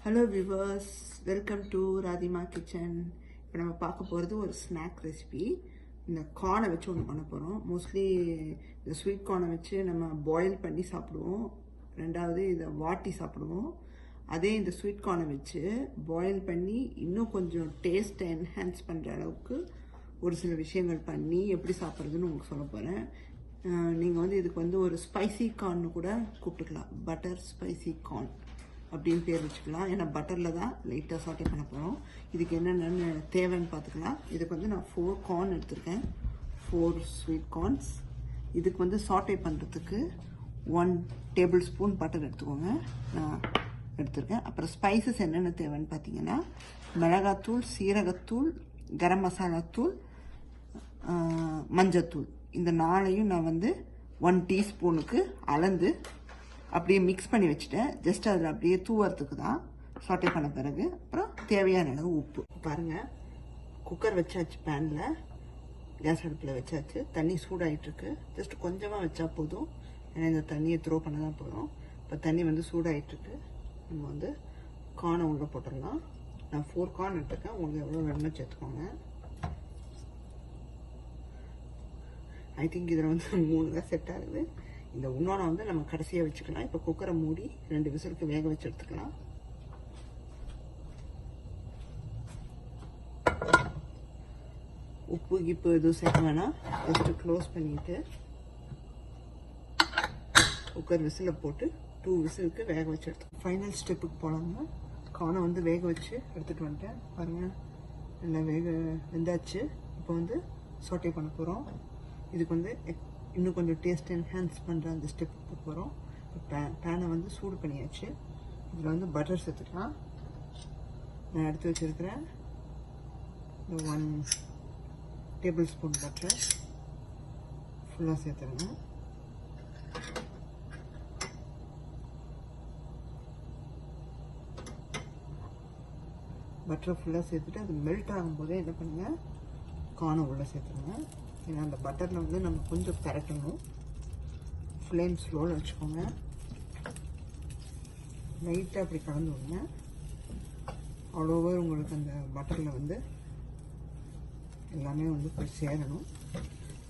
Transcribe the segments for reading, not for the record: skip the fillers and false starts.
Hello viewers, welcome to Radhima Kitchen. இப்போ நம்ம பார்க்க போகிறது ஒரு ஸ்நாக் ரெசிபி. இந்த கார்னை வச்சு ஒன்று பண்ண போகிறோம். மோஸ்ட்லி இந்த ஸ்வீட் கார்னை வச்சு நம்ம பாயில் பண்ணி சாப்பிடுவோம். ரெண்டாவது இதை வாட்டி சாப்பிடுவோம். அதே இந்த ஸ்வீட் கார்னை வச்சு பாயில் பண்ணி இன்னும் கொஞ்சம் டேஸ்ட்டை என்ஹான்ஸ் பண்ணுற அளவுக்கு ஒரு சில விஷயங்கள் பண்ணி எப்படி சாப்பிட்றதுன்னு உங்களுக்கு சொல்ல போகிறேன். நீங்கள் வந்து இதுக்கு வந்து ஒரு ஸ்பைசி கார்ன்னு கூட கூப்பிட்டுக்கலாம். பட்டர் ஸ்பைசி கார்ன் அப்படின்னு பேர் வச்சுக்கலாம். ஏன்னா பட்டரில் தான் லைட்டாக சாட்டே பண்ண போகிறோம். இதுக்கு என்னென்னு தேவைன்னு பார்த்துக்கலாம். இதுக்கு வந்து நான் 4 கார்ன் எடுத்திருக்கேன், 4 ஸ்வீட் கார்ன்ஸ். இதுக்கு வந்து சாட்டே பண்ணுறதுக்கு 1 டேபிள் ஸ்பூன் பட்டர் எடுத்துக்கோங்க, நான் எடுத்திருக்கேன். அப்புறம் ஸ்பைசஸ் என்னென்ன தேவைன்னு பார்த்தீங்கன்னா மிளகாத்தூள், சீரகத்தூள், கரம் மசாலாத்தூள், மஞ்சத்தூள். இந்த 4ஐயும் நான் வந்து 1 டீஸ்பூனுக்கு அளந்து அப்படியே மிக்ஸ் பண்ணி வச்சுட்டேன். ஜஸ்ட் அதில் அப்படியே தூவறதுக்கு தான் சாட்டே பண்ண பிறகு. அப்புறம் தேவையான அளவு உப்பு. பாருங்கள், குக்கர் வச்சாச்சு, பேனில் கேஸ் அடுப்பில் வச்சாச்சு. தண்ணி சூடாகிட்டுருக்கு. ஜஸ்ட் கொஞ்சமாக வச்சா போதும், ஏன்னா இந்த தண்ணியை த்ரோ பண்ண தான் போதும். இப்போ தண்ணி வந்து சூடாகிட்டுருக்கு. நம்ம வந்து கார்னை உள்ளே போட்டுடலாம். நான் 4 கார்ன் எடுத்துருக்கேன், உங்களுக்கு எவ்வளோ வேணுமோ சேர்த்துக்கோங்க. ஐ திங்க் இதில் வந்து 3 தான் செட் ஆகுது. இந்த உன்னோனை வந்து நம்ம கடைசியாக வச்சுக்கலாம். இப்போ குக்கரை மூடி 2 விசிலுக்கு வேக வச்சு எடுத்துக்கலாம். உப்பு கிப்பு எதுவும் சேர்க்க வேணாம். ஜஸ்ட்டு க்ளோஸ் பண்ணிட்டு குக்கர் விசிலை போட்டு 2 விசிலுக்கு வேக வச்சு எடுத்து ஃபைனல் ஸ்டெப்புக்கு போகலாங்க. கார்னை வந்து வேக வச்சு எடுத்துகிட்டு வந்துட்டேன். பாருங்கள், நல்லா வெந்தாச்சு. இப்போ வந்து சாட்டே பண்ண போகிறோம். இதுக்கு வந்து இன்னும் கொஞ்சம் டேஸ்ட் என்ஹான்ஸ் பண்ணுற அந்த ஸ்டெப்புக்கு போகிறோம். இப்போ பேனை வந்து சூடு பண்ணியாச்சு. இதில் வந்து பட்டர் சேர்த்துக்கலாம். நான் எடுத்து வச்சுருக்கிறேன் 1 டேபிள் ஸ்பூன் பட்டர் ஃபுல்லாக சேர்த்துருங்க. பட்டரை ஃபுல்லாக சேர்த்துட்டு அது மெல்ட் ஆகும்போதே என்ன பண்ணுங்கள், கார்னை உள்ளே சேர்த்துருங்க. ஏன்னா அந்த பட்டரில் வந்து நம்ம கொஞ்சம் பரட்டணும். ஃப்ளேம் ஸ்லோவில் வச்சுக்கோங்க. லைட்டாக அப்படி கலந்து விடுங்க. ஆல் ஓவர் உங்களுக்கு அந்த பட்டரில் வந்து எல்லாமே வந்து போய் சேரணும்.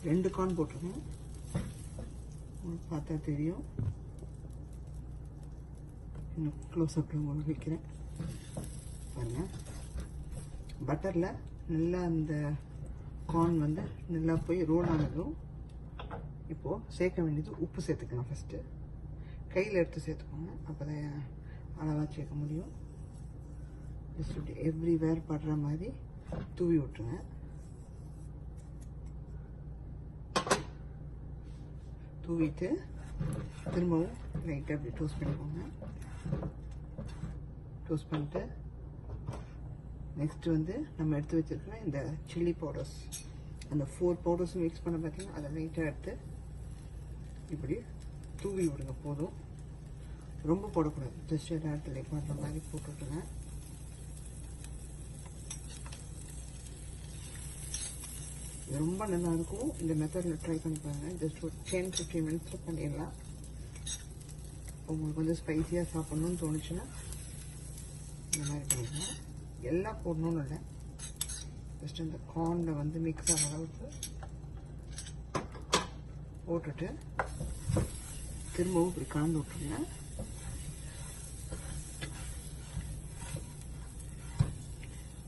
2 கார்ன் போட்டுருங்க, உங்களுக்கு பார்த்தா தெரியும். இன்னும் க்ளோஸ் அப்பில் உங்களுக்கு வைக்கிறேன். பாருங்கள், பட்டரில் நல்லா அந்த கார்ன் வந்து நல்லா போய் ரோல் ஆனதும் இப்போது சேர்க்க வேண்டியது உப்பு சேர்த்துக்கலாம். ஃபஸ்ட்டு கையில் எடுத்து சேர்த்துக்கோங்க, அப்போ தான் அளவாக சேர்க்க முடியும். ஜஸ்ட் இப்படி எவ்ரிவேர் படுற மாதிரி தூவி விட்டுருங்க. தூவிட்டு திரும்பவும் லைட்டாக அப்படி டோஸ்ட் பண்ணிக்கோங்க. டோஸ்ட் பண்ணிட்டு நெக்ஸ்ட்டு வந்து நம்ம எடுத்து வச்சுருக்கிற இந்த சில்லி பவுடர்ஸ், அந்த 4 பவுடர்ஸும் மிக்ஸ் பண்ண பார்த்தீங்கன்னா அதை லைட்டாக எடுத்து இப்படி தூவி விடுங்க. போதும், ரொம்ப போடக்கூடாது. ஜஸ்ட் எல்லா இடத்துல பண்ணுற மாதிரி போட்டுவிட்டுங்க. இது ரொம்ப நல்லாயிருக்கும். இந்த மெத்தடில் ட்ரை பண்ணி பாருங்கள். ஜஸ்ட் ஒரு 10-15 மினிட்ஸில் பண்ணிடலாம். உங்களுக்கு வந்து ஸ்பைஸியாக சாப்பிட்ணுன்னு தோணுச்சுன்னா இந்த மாதிரி பண்ணிக்கலாம். எல்லாம் போடணும்னு இல்லை, ஜஸ்ட் இந்த கார்னில் வந்து மிக்ஸ் ஆகிற அளவுக்கு போட்டுட்டு திரும்பவும் இப்படி கலந்து விட்டுருங்க.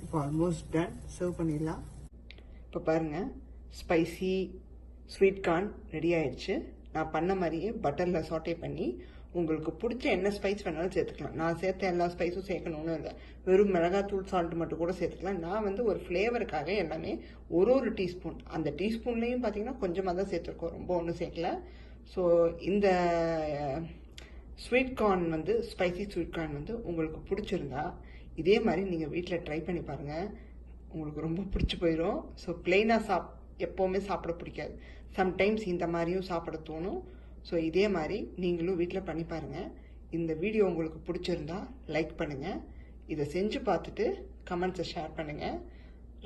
இப்போ ஆல்மோஸ்ட் டன். சர்வ் பண்ணிடலாம். இப்போ பாருங்கள், ஸ்பைசி ஸ்வீட் கார்ன் ரெடி ஆயிடுச்சு. நான் பண்ண மாதிரியே பட்டரில் சாட்டே பண்ணி உங்களுக்கு பிடிச்ச என்ன ஸ்பைஸ் வேணாலும் சேர்த்துக்கலாம். நான் சேர்த்த எல்லா ஸ்பைஸும் சேர்க்கணும்னு இல்லை, வெறும் மிளகாத்தூள் சால்ட் மட்டும் கூட சேர்த்துக்கலாம். நான் வந்து ஒரு ஃப்ளேவருக்காக எல்லாமே ஒரு டீஸ்பூன், அந்த டீஸ்பூன்லேயும் பார்த்தீங்கன்னா கொஞ்சமாக தான் சேர்த்துருக்கோம், ரொம்ப ஒன்றும் சேர்க்கல. ஸோ இந்த ஸ்வீட் கார்ன் வந்து ஸ்பைசி ஸ்வீட் கார்ன் வந்து உங்களுக்கு பிடிச்சிருந்தா இதே மாதிரி நீங்கள் வீட்டில் ட்ரை பண்ணி பாருங்கள். உங்களுக்கு ரொம்ப பிடிச்சி போயிடும். ஸோ பிளெயினாக எப்போவுமே சாப்பிட பிடிக்காது, சம்டைம்ஸ் இந்த மாதிரியும் சாப்பிட தோணும். ஸோ இதே மாதிரி நீங்களும் வீட்டில் பண்ணி பாருங்கள். இந்த வீடியோ உங்களுக்கு பிடிச்சிருந்தா லைக் பண்ணுங்கள். இதை செஞ்சு பார்த்துட்டு கமெண்ட்ஸை ஷேர் பண்ணுங்கள்.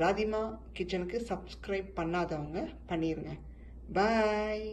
ராதிமா கிச்சனுக்கு சப்ஸ்கிரைப் பண்ணாதவங்க பண்ணிடுங்க. பாய்.